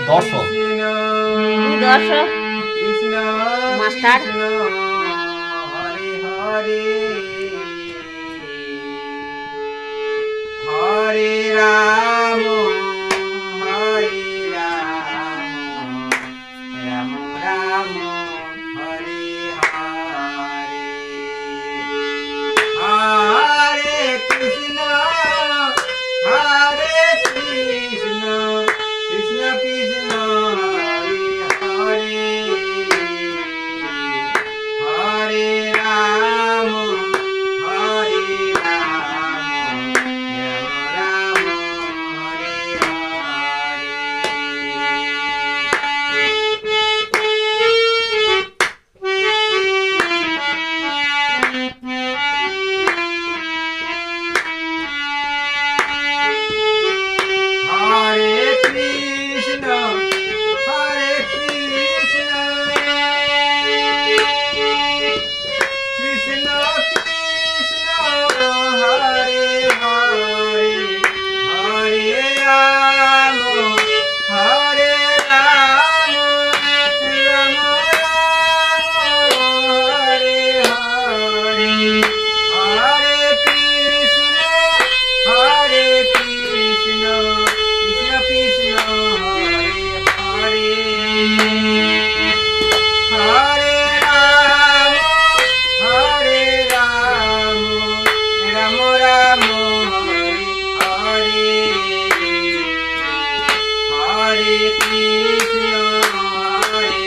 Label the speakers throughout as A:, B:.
A: দর্শক
B: তুই দর্শক মাস্টার
C: হরে হরে হরে রাম হরে রাম রাম রাম হরে হরে হরে কৃষ্ণ কৃষ্ণ কৃষ্ণ হরে হরে হরে রাম হরে রাম রাম রাম হরে হরে কৃষ্ণ কৃষ্ণ কৃষ্ণ হরে হরে হরে রাম হরে রাম রাম রাম হরে হরে হরে কৃষ্ণ কৃষ্ণ কৃষ্ণ হরে হরে হরে রাম রাম রাম হরে হরে হরে কৃষ্ণ
A: হরি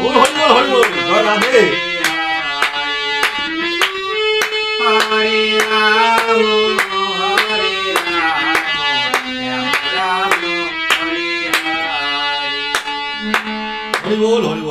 A: বল জয় রাধে।
C: হরে রাম হরে রাম রাম হরে হরে
A: হরি বল হরি বল।